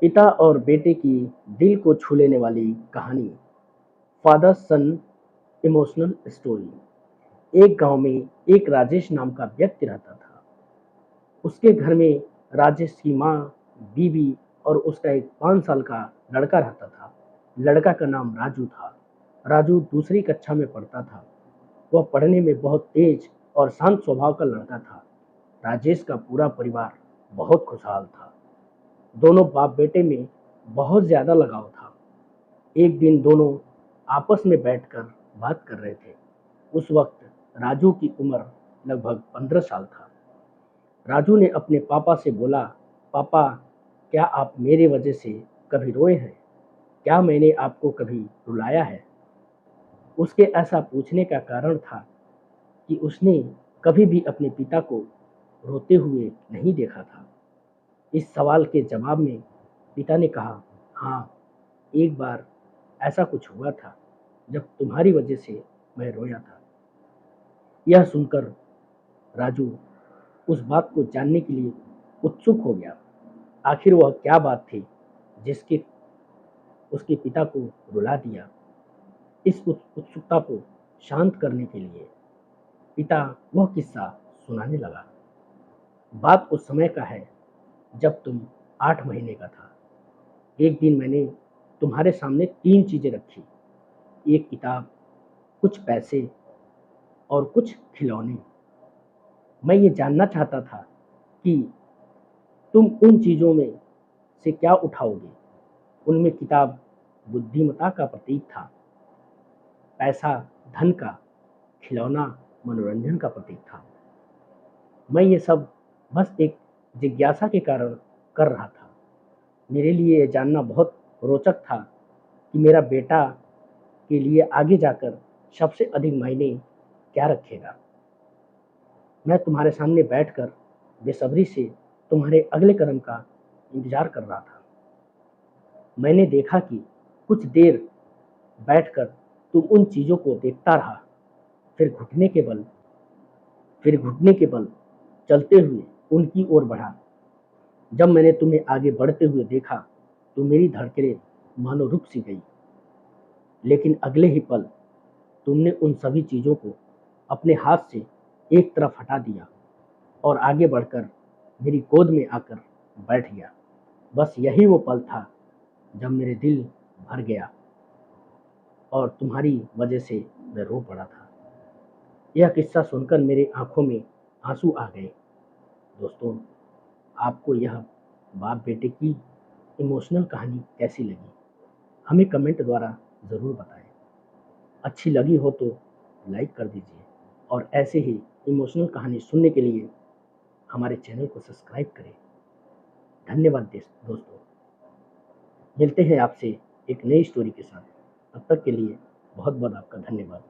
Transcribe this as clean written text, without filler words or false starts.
पिता और बेटे की दिल को छू लेने वाली कहानी। फादर सन इमोशनल स्टोरी। एक गांव में एक राजेश नाम का व्यक्ति रहता था। उसके घर में राजेश की माँ, बीवी और उसका एक 5 साल का लड़का रहता था। लड़का का नाम राजू था। राजू दूसरी कक्षा में पढ़ता था। वह पढ़ने में बहुत तेज और शांत स्वभाव का लड़का था। राजेश का पूरा परिवार बहुत खुशहाल था। दोनों बाप बेटे में बहुत ज्यादा लगाव था। एक दिन दोनों आपस में बैठकर बात कर रहे थे। उस वक्त राजू की उम्र लगभग 15 साल था। राजू ने अपने पापा से बोला, पापा, क्या आप मेरे वजह से कभी रोए हैं? क्या मैंने आपको कभी रुलाया है? उसके ऐसा पूछने का कारण था कि उसने कभी भी अपने पिता को रोते हुए नहीं देखा था। इस सवाल के जवाब में पिता ने कहा, हाँ, एक बार ऐसा कुछ हुआ था जब तुम्हारी वजह से मैं रोया था। यह सुनकर राजू उस बात को जानने के लिए उत्सुक हो गया। आखिर वह क्या बात थी जिसके उसके पिता को रुला दिया। इस उत्सुकता को शांत करने के लिए पिता वह किस्सा सुनाने लगा। बात उस समय का है जब तुम 8 महीने का था। एक दिन मैंने तुम्हारे सामने 3 चीजें रखी, एक किताब, कुछ पैसे और कुछ खिलौने। मैं ये जानना चाहता था कि तुम उन चीजों में से क्या उठाओगे। उनमें किताब बुद्धिमत्ता का प्रतीक था, पैसा धन का, खिलौना मनोरंजन का प्रतीक था। मैं ये सब बस एक जिज्ञासा के कारण कर रहा था। मेरे लिए यह जानना बहुत रोचक था कि मेरा बेटा के लिए आगे जाकर सबसे अधिक मायने क्या रखेगा। मैं तुम्हारे सामने बैठकर बेसब्री से तुम्हारे अगले कदम का इंतजार कर रहा था। मैंने देखा कि कुछ देर बैठकर तुम उन चीजों को देखता रहा, फिर घुटने के बल चलते हुए उनकी ओर बढ़ा। जब मैंने तुम्हें आगे बढ़ते हुए देखा तो मेरी धड़कनें मानो रुक सी गई। लेकिन अगले ही पल तुमने उन सभी चीजों को अपने हाथ से एक तरफ हटा दिया और आगे बढ़कर मेरी गोद में आकर बैठ गया। बस यही वो पल था जब मेरे दिल भर गया और तुम्हारी वजह से मैं रो पड़ा था। यह किस्सा सुनकर मेरे आंखों में आंसू आ गए। दोस्तों, आपको यह बाप बेटे की इमोशनल कहानी कैसी लगी? हमें कमेंट द्वारा ज़रूर बताएं। अच्छी लगी हो तो लाइक कर दीजिए और ऐसे ही इमोशनल कहानी सुनने के लिए हमारे चैनल को सब्सक्राइब करें। धन्यवाद दोस्तों। मिलते हैं आपसे एक नई स्टोरी के साथ। तब तक के लिए बहुत बहुत आपका धन्यवाद।